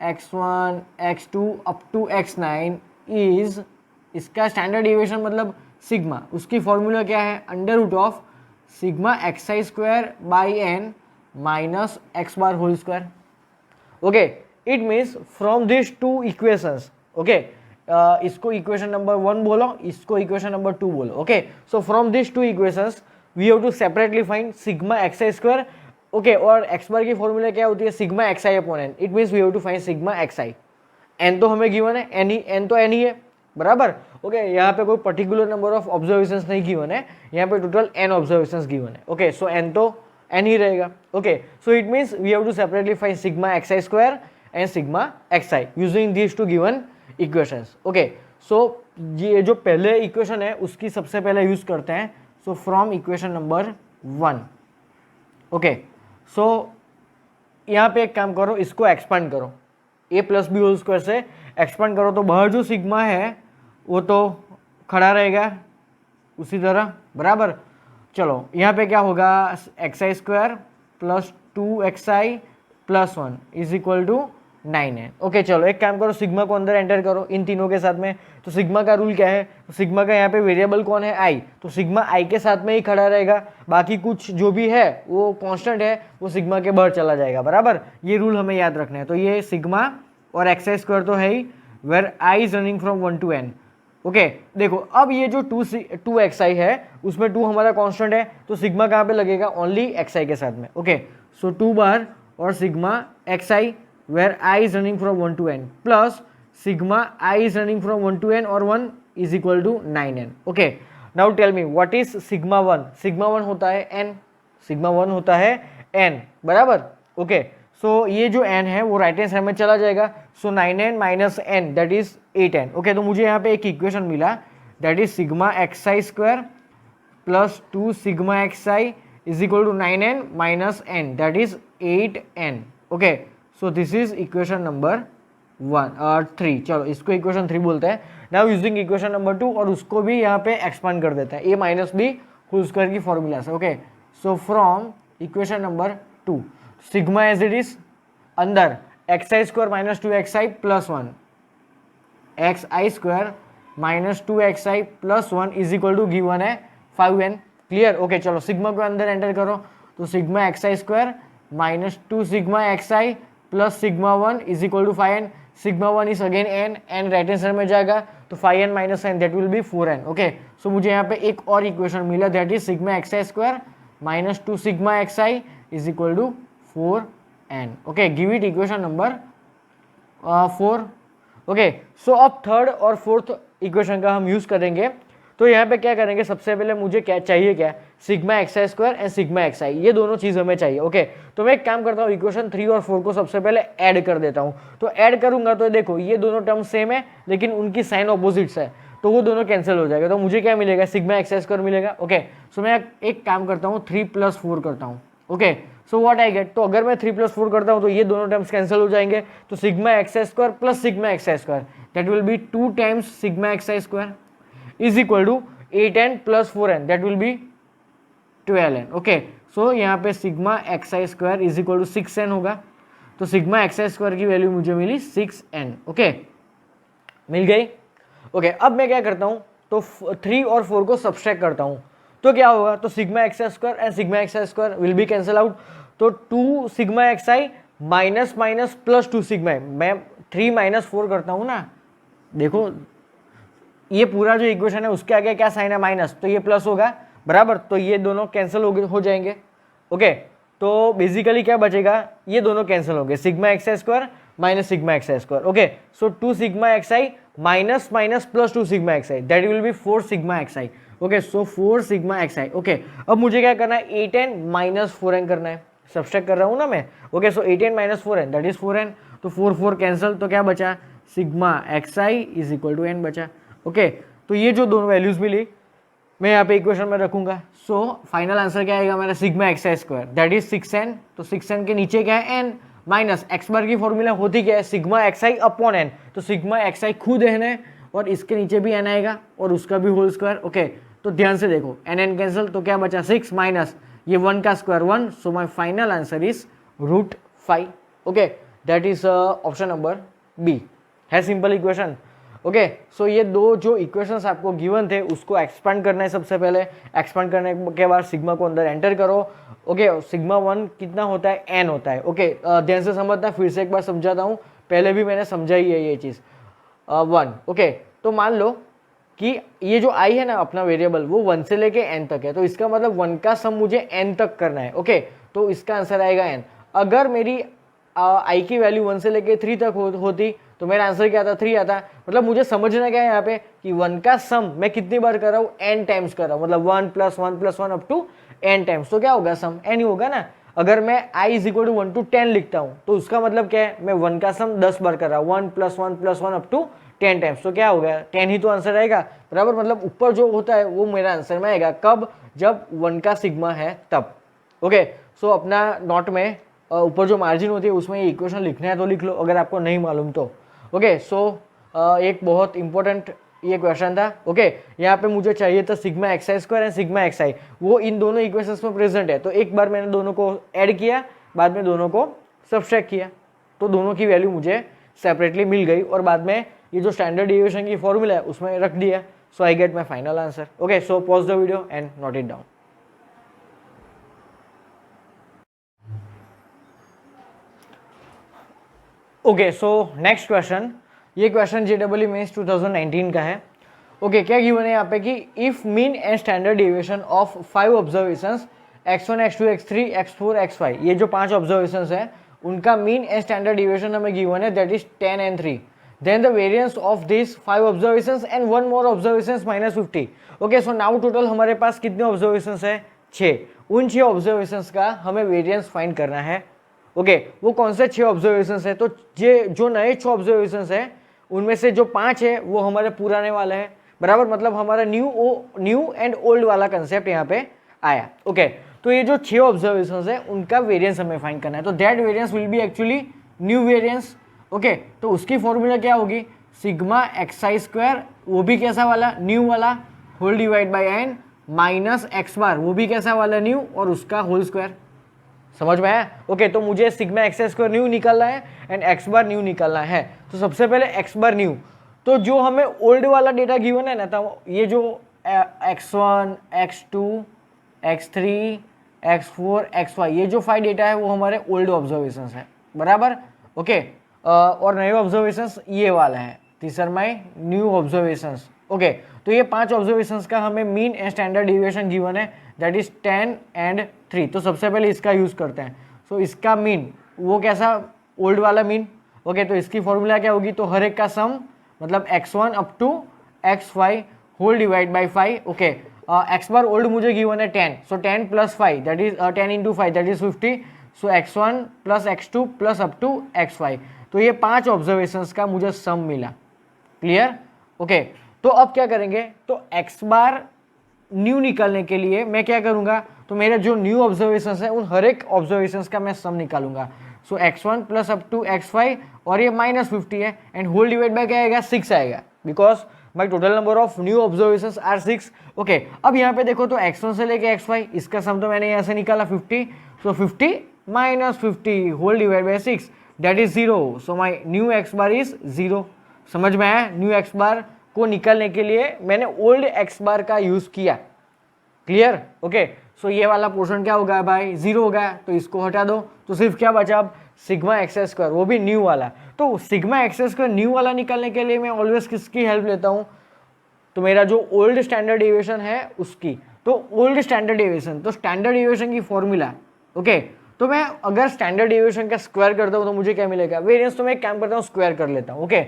x1 x2 up to x9 is, इसका स्टैंडर्ड डेविएशन मतलब सिग्मा, उसकी फॉर्मूला क्या है, under root of sigma xi square by n minus x bar whole square. Okay, it means from this two equations. Okay, इसको equation number 1 बोलो, इसको equation number 2 बोलो। Okay, so from this two equations we have to separately find sigma xi square. Okay, और x bar की formula क्या होती है, sigma xi upon n। It means we have to find sigma xi। n तो हमें given है, n तो n ही है, बराबर। ओके, यहाँ पे कोई पर्टिकुलर नंबर ऑफ ऑब्जर्वेशंस नहीं गिवन है, यहाँ पे टोटल n ऑब्जर्वेशंस गिवन है। ओके, सो n तो n ही रहेगा। Okay, so it means we have to separately find sigma xi square and sigma xi using this two given equations. Okay, सो ये जो पहले इक्वेशन है उसकी सबसे पहले यूज करते हैं। So from equation number 1। Okay, so यहाँ पे एक काम करो, इसको एक्सपांड करो, a plus b whole square से एक्सपांड करो, तो बाहर जो सिग्मा है वो तो खड़ा रहेगा उसी तरह, बराबर। चलो यहाँ पे क्या होगा, xi square plus 2xi plus 1 is equal to 9n। Okay, चलो एक काम करो, सिग्मा को अंदर एंटर करो इन तीनों के साथ में। तो सिग्मा का रूल क्या है, तो सिग्मा का यहाँ पे वेरिएबल कौन है, i, तो सिग्मा i के साथ में ही खड़ा रहेगा, बाकी कुछ जो भी है वो कांस्टेंट है, वो सिग्मा के बाहर चला जाएगा, बराबर। ये रूल हमें याद रखना है। तो ये सिग्मा और xi स्क्वायर तो है ही, where i is running from 1 to n। Okay, देखो अब ये जो 2xi है उसमें 2 हमारा कांस्टेंट है, तो सिग्मा कहाँ पे लगेगा, ओनली xi के साथ में। ओके, सो 2 बार और sigma xi where i is running from 1 to n plus sigma i is running from 1 to n और 1 is equal to 9n। Okay, now tell me what is sigma 1। Sigma 1 होता है n, sigma 1 होता है n, बराबर। Okay, सो ये जो n है वो राइट हैंड साइड में चला जाएगा, so 9n minus n that is 8n। Okay, तो मुझे यहाँ पे एक इक्वेशन मिला, that is sigma xi square plus 2 sigma xi is equal to 9n minus n that is 8n। Okay, so this is equation number 3। चलो इसको equation 3 बोलते हैं। नाउ यूजिंग इक्वेशन नंबर 2, और उसको भी यहाँ पे एक्सपांड कर देते हैं a minus b whole square की फॉर्मूला से। Okay, so from equation number 2 sigma as it is, अंदर xi square minus 2xi plus 1, xi square minus 2xi plus 1 is equal to given है 5n। क्लियर। ओके, चलो sigma को अंदर enter करो, तो sigma xi square minus 2 sigma xi plus sigma 1 is equal to 5n। Sigma 1 is again n right hand side में जाएगा, तो 5n minus n that will be 4n। Okay, so मुझे यहाँ पे एक और इक्वेशन मिला, that is sigma xi square minus 2 sigma xi is equal to 4n। Okay, give it equation number 4। Okay, so अब थर्ड और फोर्थ इक्वेशन का हम यूज करेंगे। तो यहाँ पे क्या करेंगे, सबसे पहले मुझे क्या चाहिए, क्या sigma x i square and sigma x i, ये दोनों चीज़ हमें चाहिए। ओके, तो मैं एक काम करता हूँ, इक्वेशन 3 और 4 को सबसे पहले ऐड कर देता हूँ। तो ऐड करूंगा तो देखो ये दोनों टर्म सेम है लेकिन उनकी साइन ऑपोजिट्स है, तो वो दोनों कैंसिल हो जाएगा। तो मुझे क्या मिलेगा, सिग्मा एक्स आई स्क्वायर मिलेगा। ओके, सो मैं एक काम करता हूँ, 3 + 4 करता हूँ। Okay, so what I get, तो अगर मैं 3 + 4 करता हूँ तो ये दोनों टर्म्स कैंसिल हो जाएंगे। तो sigma x i square plus sigma x i square, that will be 2 times sigma x i square is equal to 8n + 4n, that will be 12n। Okay, so यहाँ पे sigma x i square is equal to 6n होगा। तो sigma x i square की value मुझे मिली 6n। Okay, मिल गई। Okay, अब मैं क्या करता हूँ, तो 3 और 4 को सब्सट्रैक्ट करता हूँ, तो क्या होगा, तो sigma x i square and sigma x i square will be cancel out. तो 2 sigma x i minus minus plus 2 sigma, मैं 3 - 4 करता हूँ ना, देखो ये पूरा जो इक्वेशन है उसके आगे क्या साइन है, माइनस, तो ये प्लस होगा, बराबर, तो ये दोनों कैंसिल हो जाएंगे। ओके, तो बेसिकली क्या बचेगा, ये दोनों कैंसिल होंगे, sigma x i square minus sigma x i square. Okay, so 2 sigma x i minus minus plus 2 sigma x I, that will B 4 sigma x I. Okay, so 4 sigma x I. Okay, अब मुझे क्या करना है, 8n - 4n करना है, subtract कर रहा हूँ ना मैं। Okay, so 8n - 4n that is 4n, तो 4 4 कैंसिल, तो क्या बचा, sigma x i is equal to n बचा। ओके, तो ये जो दोनों वैल्यूज मिली मैं यहाँ पे इक्वेशन में रखूंगा। सो फाइनल आंसर क्या आएगा मेरा, sigma x i square that is 6n, तो 6n के नीचे क्या है, n, माइनस एक्स बार की फॉर्मूला होती क्या है, सिग्मा एक्स आई अपॉन n, तो सिग्मा एक्स आई खुद n है और इसके नीचे भी n आएगा और उसका भी होल स्क्वायर। ओके, तो ध्यान से देखो, n कैंसिल, तो क्या बचा, 6 माइनस ये 1 का square 1, so my final answer is √5। Okay, that is option number b, है सिंपल इक्वेशन। ओके, सो ये दो जो इक्वेशंस आपको गिवन थे उसको एक्सपांड करना है। सबसे पहले एक्सपांड करने के बाद सिग्मा को अंदर एंटर करो। ओके, सिग्मा 1 कितना होता है, n होता है। ओके, ध्यान से समझना, फिर से एक बार समझाता हूँ, पहले भी मैंने समझाई है ये चीज़। 1, ओके, तो मान लो कि ये जो i है ना अपना वेरिएबल, वो 1 से लेके n तक है, तो इसका मतलब 1 का सम मुझे n तक करना है। ओके, तो इसका आंसर आएगा n। अगर मेरी i की वैल्यू 1 से लेके 3 तक होती तो मेरा आंसर क्या आता, 3 आता। मतलब मुझे समझना क्या है यहाँ पे कि 1 का सम मैं कितनी बार कर रहा हूँ, n टाइम्स कर रहा हूँ, मतलब 1 + 1 + 1 अप टू n टाइम्स, तो क्या होगा, सम n ही होगा ना। अगर मैं i = 1 to 10 लिखता हूँ तो उसका मतलब क्या है, मैं 1 का सम 10 बार कर रहा हूँ, 1 + 1 + 1 अप टू 10 टाइम्स, तो क्या होगा, 10 ही तो आंसर आएगा, बराबर। मतलब ऊपर जो होता है वो मेरा आंसर में आएगा, कब, जब 1 का सिग्मा है तब। ओके, सो अपना नोट में ऊपर जो मार्जिन होती है उसमें ये इक्वेशन लिखना है तो लिख लो, अगर आपको नहीं मालूम तो। ओके, सो एक बहुत इंपॉर्टेंट ये क्वेश्चन था। ओके, यहाँ पे मुझे चाहिए था sigma x i square and sigma x i, वो इन दोनों इक्वेशंस में प्रेजेंट है, तो एक बार मैंने दोनों को ऐड किया, बाद में दोनों को सब्सट्रैक्ट किया, तो दोनों की वैल्यू मुझे सेपरेटली मिल गई और बाद में ये जो स्टैंडर्ड डेविएशन की फॉर्मूला है उसमें रख दिया। So I get my final answer. Okay, so pause the video and note it down. Okay, so next question, ये क्वेश्चन JEE मेंस 2019 का है। ओके, क्या गिवन है यहाँ पे कि if mean and standard deviation of 5 observations x1 x2 x3 x4 x5, ये जो 5 ऑब्जर्वेशंस है उनका मीन एंड स्टैंडर्ड डेविएशन हमें गिवन है, that is 10 and 3, then the variance of this 5 observations and 1 more observations -50। Okay, so now total हमारे पास कितने observations है, 6। उन 6 ऑब्जर्वेशंस का हमें वेरिएंस फाइंड करना है। ओके, वो कौन से 6 ऑब्जर्वेशंस है, तो जो नए 6 ऑब्जर्वेशंस है उनमें से जो 5 है वो हमारे पुराने वाले हैं, बराबर। मतलब हमारा न्यू एंड ओल्ड वाला कंसेप्ट यहाँ पे आया। ओके, तो ये जो 6 ऑब्जर्वेशंस है उनका वेरिएंस हमें फाइंड करना है, तो that variance will be actually new variance. Okay, तो उसकी फॉर्मूला क्या होगी, सिग्मा एक्स आई स्क्वायर, वो भी कैसा वाला, न्यू वाला, whole divide by n minus x bar, वो भी कैसा वाला, न्यू, और उसका होल स्क्वायर। समझ में आया। ओके, तो मुझे सिग्मा एक्स स्क्वायर न्यू निकालना है एंड एक्स बार न्यू निकालना है। तो सबसे पहले एक्स बार न्यू, तो जो हमें ओल्ड वाला डेटा गिवन है ना, तो ये जो x1 x2 x3 x4 xy, ये जो 5 डेटा है वो हमारे ओल्ड ऑब्जर्वेशंस है, बराबर। ओके, और नए ऑब्जर्वेशंस ये वाला है, this are my new observations. Okay, तो ये 5 ऑब्जर्वेशंस का हमें mean and standard deviation given है, दैट इज 10 and 3। तो सबसे पहले इसका यूज करते हैं। सो इसका मीन वो कैसा, ओल्ड वाला मीन। ओके, तो इसकी फॉर्मूला क्या होगी, तो हर एक का सम, मतलब x1 up to xy whole divide by 5. Okay, x bar old मुझे गिवन है 10, so 10 plus 5 that is 10 into 5 that is 50. So x1 plus x2 plus up to x5. तो ये 5 ऑब्जर्वेशंस का मुझे सम मिला. क्लियर? ओके, तो अब क्या करेंगे, तो x बार न्यू निकालने के लिए मैं क्या करूंगा, तो मेरे जो न्यू ऑब्जर्वेशंस है उन हर एक ऑब्जर्वेशंस का मैं सम निकालूंगा. सो x1 plus up to x5 और ये माइनस 50 है एंड होल डिवाइड बाय क्या आएगा, 6 आएगा, because my total number of new observations are 6. Okay, अब यहाँ पे देखो तो x1 से लेके x5 इसका सम तो मैंने यहाँ से निकाला 50. So 50 minus 50 whole divide by 6 that is 0. So my new x bar is 0. समझ में आया? न्यू x बार को निकालने के लिए मैंने ओल्ड x बार का यूज किया. क्लियर? ओके, सो ये वाला पोर्शन क्या होगा भाई, 0 हो गया, तो इसको हटा दो, तो सिर्फ क्या बचा अब, सिग्मा एक्स स्क्वायर, वो भी न्यू वाला. तो सिग्मा एक्स स्क्वायर न्यू वाला निकालने के लिए मैं ऑलवेज किसकी हेल्प लेता हूँ, तो मेरा जो ओल्ड स्टैंडर्ड डेविएशन है उसकी. तो ओल्ड स्टैंडर्ड डेविएशन, तो स्टैंडर्ड डेविएशन की फॉर्मूला. ओके, तो मैं अगर स्टैंडर्ड डेविएशन का स्क्वायर करता हूँ तो मुझे क्या मिलेगा, वेरिएंस. तो मैं एक काम करता हूँ, स्क्वायर कर लेता हूँ. ओके,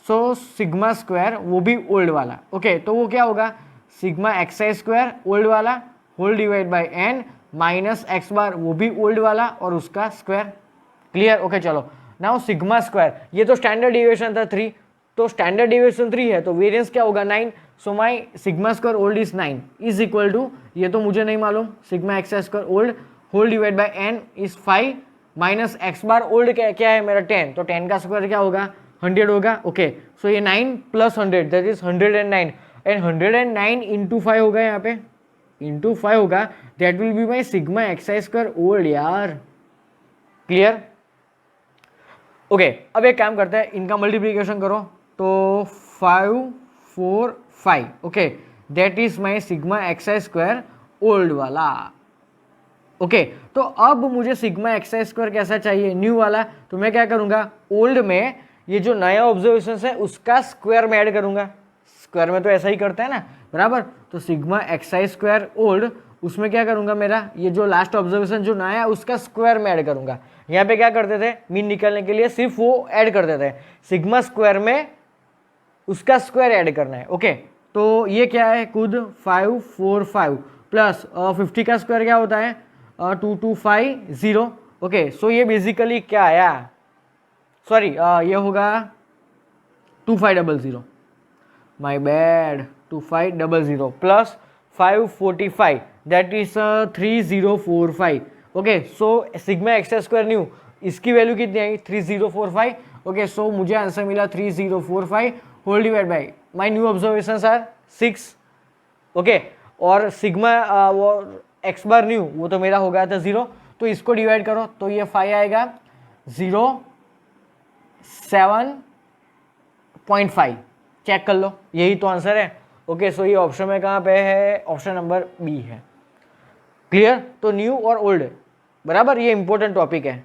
सो सिग्मा स्क्वायर वो भी ओल्ड वाला. ओके, तो वो क्या होगा, sigma x i square old वाला whole divide by n minus x bar वो भी ओल्ड वाला और उसका स्क्वायर. क्लियर? ओके, चलो नाउ सिग्मा स्क्वायर, ये तो स्टैंडर्ड डेविएशन था 3, तो स्टैंडर्ड डेविएशन 3 है तो वेरिएंस क्या होगा 9. So my sigma square old is 9 is equal to, ये तो मुझे नहीं मालूम, sigma x square old whole divide by n is 5 minus x bar old क्या है मेरा 10, तो 10 का स्क्वायर क्या होगा 100 होगा. ओके, सो ये 9 plus 100 that is 109 and 109 into 5 होगा, यहाँ पे इंटू 5 होगा, that will be my sigma x i square old यार. क्लियर? ओके, अब एक काम करते हैं, इनका मल्टीप्लीकेशन करो, तो 5 4 5. Okay, that is my sigma x i square old वाला. ओके, तो अब मुझे सिग्मा एक्स आई स्क्वायर कैसा चाहिए, न्यू वाला. तो मैं क्या करूंगा, ओल्ड में ये जो नया ऑब्जर्वेशन है उसका स्क्वायर में ऐड करूंगा. स्क्वायर में तो ऐसा ही करता है ना, बराबर. तो sigma x i square old, उसमें क्या करूंगा, मेरा ये जो लास्ट ऑब्जर्वेशन जो नया उसका स्क्वायर में ऐड करूंगा. यहाँ पे क्या करते थे, मीन निकालने के लिए सिर्फ वो ऐड करते थे, सिग्मा स्क्वायर में उसका स्क्वायर ऐड करना है. ओके, तो ये क्या है खुद 5 4 5 प्लस 50 का स्क्वायर क्या होता है 2250. ओके, सो ये बेसिकली क्या आया, सॉरी ये होगा 2500, my bad 2500 plus 545 that is 3045. Okay, so sigma x square new इसकी वैल्यू कितनी आई 3045. ओके, सो मुझे आंसर मिला 3045 whole divide by my new observations are 6. Okay, और सिग्मा वो एक्स बार न्यू वो तो मेरा हो गया था 0, तो इसको डिवाइड करो तो ये 5 आएगा 07.5. चेक कर लो, यही तो आंसर है. ओके, सो ये ऑप्शन में कहाँ पे है, ऑप्शन नंबर बी है. क्लियर? तो न्यू और ओल्ड बराबर, ये इंपॉर्टेंट टॉपिक है.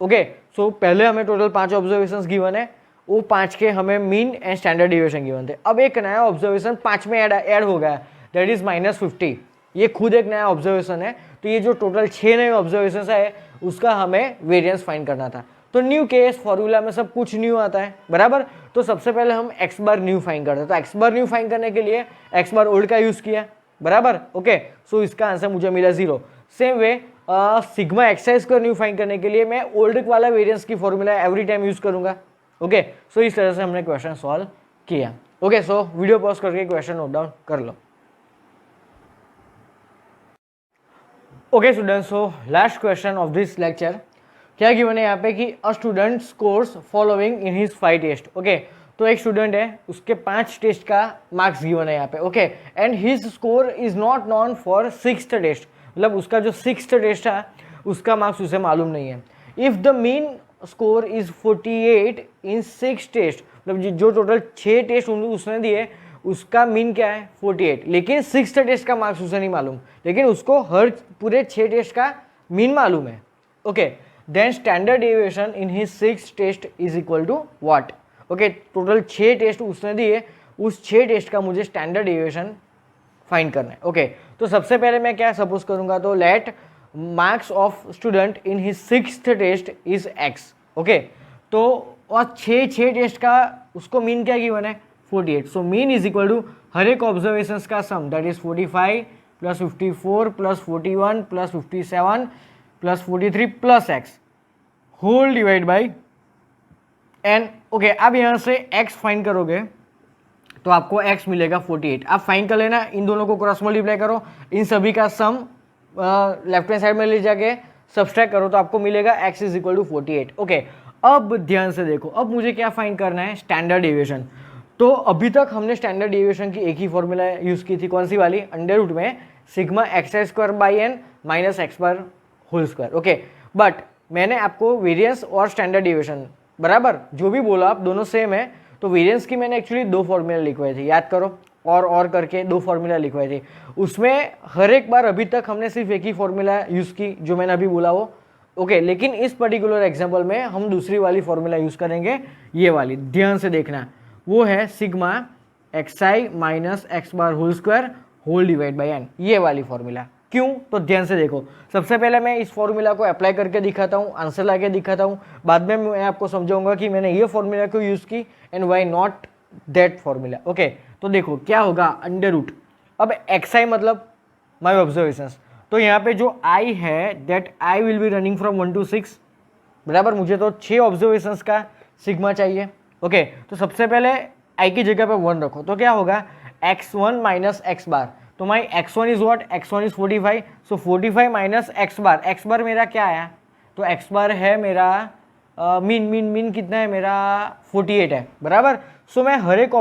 ओके, सो पहले हमें टोटल 5 ऑब्जर्वेशंस गिवन है, वो 5 के हमें mean and standard deviation given थे. अब एक नया ऑब्जर्वेशन 5 में ऐड हो गया, दैट इज -50. ये खुद एक नया ऑब्जर्वेशन है, तो ये जो टोटल 6 नए ऑब्जर्वेशन है उसका हमें वेरिएंस फाइंड करना था. तो न्यू केस फॉर्मूला में सब कुछ न्यू आता है, बराबर. तो सबसे पहले हम एक्स बार न्यू फाइंड करते हैं, तो एक्स बार न्यू फाइंड करने के लिए एक्स बार ओल्ड का यूज किया, बराबर. ओके, सो इसका आंसर मुझे मिला 0. Same way sigma x i square new find करने के लिए मैं ओल्ड वाला वेरिएंस की फॉर्मूला एवरी टाइम यूज करूंगा. ओके, सो इस तरह से हमने क्वेश्चन सॉल्व किया. ओके, सो वीडियो पॉज करके क्वेश्चन नोट डाउन कर लो. Okay students, so last question of this lecture क्या गिवन है यहाँ पे कि a student scores following in his 5 test. Okay, तो एक स्टूडेंट है, उसके 5 टेस्ट का मार्क्स गिवन है यहाँ पे. Okay, and his score is not known for 6th test, मतलब उसका जो 6th टेस्ट है उसका मार्क्स उसे मालूम नहीं है. If the mean score is 48 in 6 test, मतलब जो टोटल 6 टेस्ट उसने दिए उसका मीन क्या है 48, लेकिन 6th टेस्ट का मार्क्स उसे नहीं मालूम, लेकिन उसको हर पूरे 6 टेस्ट का मीन मालूम है. Okay, then standard deviation in his 6th test is equal to what. Okay, total 6 test उसने दिए, उस 6 टेस्ट का मुझे स्टैंडर्ड डेविएशन फाइंड करना है. ओके, तो सबसे पहले मैं क्या सपोज करूंगा, तो let marks of student in his 6th test is x. Okay, तो और 6 टेस्ट का उसको मीन क्या गिवन है 48. So mean is equal to हर एक ऑब्जर्वेशंस का sum that is 45 plus 54 plus 41 plus 57 plus 43 plus x whole divide by n. Okay, अब यहाँ से x फाइंड करोगे तो आपको x मिलेगा 48. आप फाइंड कर लेना, इन दोनों को क्रॉस मल्टीप्लाई करो, इन सभी का सम लेफ्ट हैंड साइड में ले जाके सब्सट्रैक्ट करो तो आपको मिलेगा x is equal to 48. Okay, अब ध्यान से देखो, अब मुझे क्या फाइंड करना है, स्टैंडर्ड डेविएशन. तो अभी तक हमने स्टैंडर्ड डेविएशन की एक ही फॉर्मूला यूज की थी, कौन सी वाली, अंडर रूट में sigma x square by n minus x bar whole square. Okay, but मैंने आपको वेरिएंस और स्टैंडर्ड डेविएशन बराबर जो भी बोला आप दोनों सेम है, तो वेरिएंस की मैंने एक्चुअली दो फॉर्मूला लिखवाए थे, याद करो, और करके दो फॉर्मूला लिखवाए थे. उसमें हर एक बार अभी तक हमने सिर्फ एक ही फॉर्मूला यूज़ की जो मैंने अभी बोला वो. ओके, लेकिन इस पर्टिकुलर एग्जांपल में हम दूसरी वाली फॉर्मूला यूज़ करेंगे, ये वाली, ध्यान से देखना, वो है sigma x i minus x bar whole square whole divide by n, ये वाली फॉर्मूला. क्यों, तो ध्यान से देखो, सबसे पहले मैं इस फॉर्मूला को अप्लाई करके दिखाता हूँ, आंसर लाके दिखाता हूँ, बाद में मैं आपको समझाऊंगा कि मैंने ये फॉर्मूला क्यों यूज़ की and why not that formula. Okay, तो देखो क्या होगा, अंडर रूट, अब एक्स आई मतलब माई ऑब्जर्वेशंस, तो यहाँ पे जो आई है that i will be running from 1 to 6, बराबर, मुझे तो 6 ऑब्जर्वेशंस का सिग्मा चाहिए. ओके, तो सबसे पहले आई की जगह पे 1 रखो, तो क्या होगा x1 माइनस एक्स बार, तो my x1 is what, x1 is 45, so 45 minus x bar मेरा क्या आया, तो एक्स बार है मेरा मीन कितना है मेरा 48 है, बराबर. सो मैं हर एक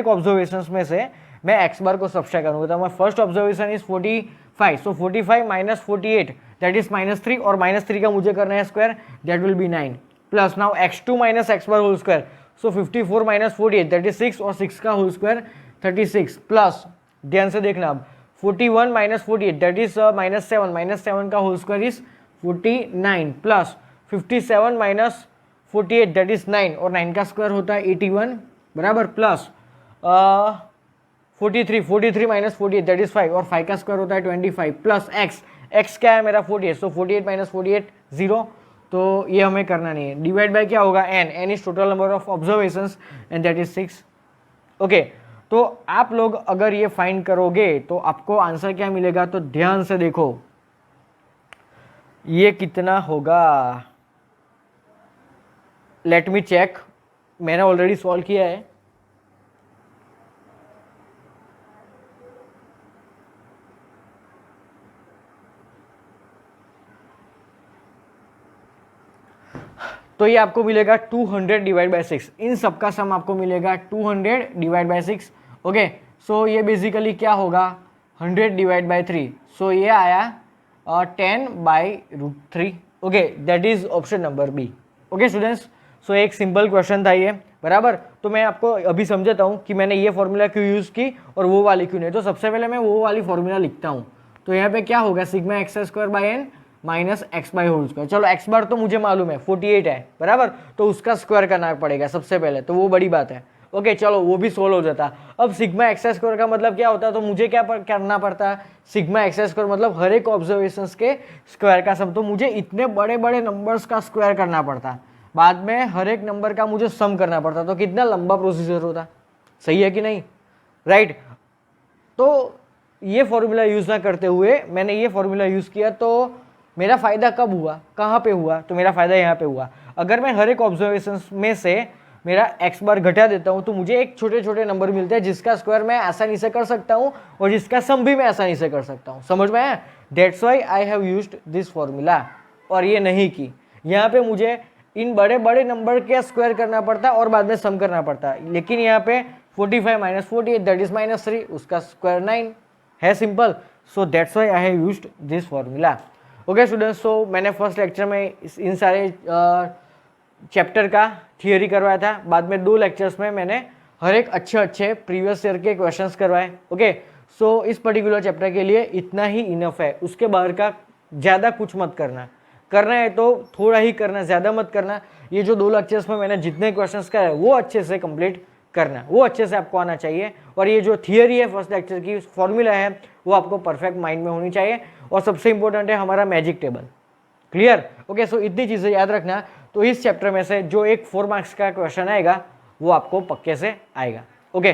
ऑब्जर्वेशंस में से मैं एक्स बार को सब्सट्रैक्ट करूँगा, तो my first observation is 45, so 45 minus 48 that is -3, और -3 का मुझे करना है square, that will be 9, plus now x2 minus x bar whole square, so 54 minus 48 that is 6, और 6 का होल स्क्वायर 36, प्लस ध्यान से देखना अब 41 माइनस 48 दैट इज -7 का whole square is 49, plus 57 minus 48 that is 9, और 9 का स्क्वायर होता है 81, बराबर, प्लस 43 माइनस 48 दैट इज 5, और 5 का स्क्वायर होता है 25, प्लस x क्या है मेरा 48, सो 48 माइनस 48 0, तो ये हमें करना नहीं है. डिवाइड बाय क्या होगा, n is total number of observations and that is 6. Okay, तो आप लोग अगर ये फाइंड करोगे तो आपको आंसर क्या मिलेगा, तो ध्यान से देखो ये कितना होगा, लेट मी चेक, मैंने ऑलरेडी सॉल्व किया है. तो ये आपको मिलेगा 200 डिवाइड बाई 6, इन सबका सम आपको मिलेगा 200 डिवाइड बाई 6. ओके, सो ये बेसिकली क्या होगा 100 डिवाइड बाई 3, सो ये आया 10 by root 3. Okay, that is option number B. Okay students, so एक सिंपल क्वेश्चन था ये, बराबर. तो मैं आपको अभी समझाता हूँ कि मैंने ये फॉर्मूला क्यों यूज़ की और वो वाली क्यों नहीं. तो सबसे पहले मैं वो वाली फॉर्मूला लिखता हूँ, तो यहाँ पे क्या होगा sigma x square by n minus x by whole square. चलो एक्स बार तो मुझे मालूम है 48 है, बराबर, तो उसका स्क्वायर करना पड़ेगा सबसे पहले, तो वो बड़ी बात है. ओके, चलो वो भी सोल्व हो जाता. अब सिग्मा एक्स स्क्वायर का मतलब क्या होता है, तो मुझे क्या करना पड़ता है, सिग्मा एक्स स्क्वायर मतलब हर एक ऑब्जर्वेशंस के स्क्वायर का सम, तो मुझे इतने बड़े बड़े नंबर्स का स्क्वायर करना पड़ता, बाद में हर एक नंबर का मुझे सम करना पड़ता, तो कितना लंबा प्रोसीजर होता. सही है कि नहीं, राइट. तो ये फॉर्मूला यूज़ ना करते हुए मैंने ये फॉर्मूला यूज़ किया, तो मेरा फ़ायदा कब हुआ, कहाँ पे हुआ, तो मेरा फ़ायदा यहाँ पे हुआ. अगर मैं हर एक ऑब्जर्वेशंस में से मेरा एक्स बार घटा देता हूँ तो मुझे एक छोटे छोटे नंबर मिलते हैं जिसका स्क्वायर मैं आसानी से कर सकता हूँ और जिसका सम भी मैं आसानी से कर सकता हूँ. समझ में आया, that's why I have used this formula. और ये नहीं की, यहाँ पे मुझे इन बड़े बड़े नंबर के स्क्वायर करना पड़ता और बाद में सम करना पड़ता, लेकिन यहाँ पे 45 माइनस 48 दैट इज -3, उसका स्क्वायर 9 है, simple. So that's why I have used this formula. Okay students, so मैंने फर्स्ट लेक्चर में इन सारे चैप्टर का थियोरी करवाया था, बाद में 2 लेक्चर्स में मैंने हर एक अच्छे प्रीवियस ईयर के क्वेश्चंस करवाए. ओके, सो इस पर्टिकुलर चैप्टर के लिए इतना ही इनफ है, उसके बाहर का ज़्यादा कुछ मत करना है तो थोड़ा ही करना, ज़्यादा मत करना. ये जो 2 लेक्चर्स में मैंने जितने क्वेश्चंस कराए वो अच्छे से कंप्लीट करना, वो अच्छे से आपको आना चाहिए. और ये जो थियोरी है फर्स्ट लेक्चर की, फॉर्मूला है, वो आपको परफेक्ट माइंड में होनी चाहिए. और सबसे इंपॉर्टेंट है हमारा मैजिक टेबल. क्लियर. ओके, सो इतनी चीज़ें याद रखना. तो इस चैप्टर में से जो एक 4 मार्क्स का क्वेश्चन आएगा वो आपको पक्के से आएगा। ओके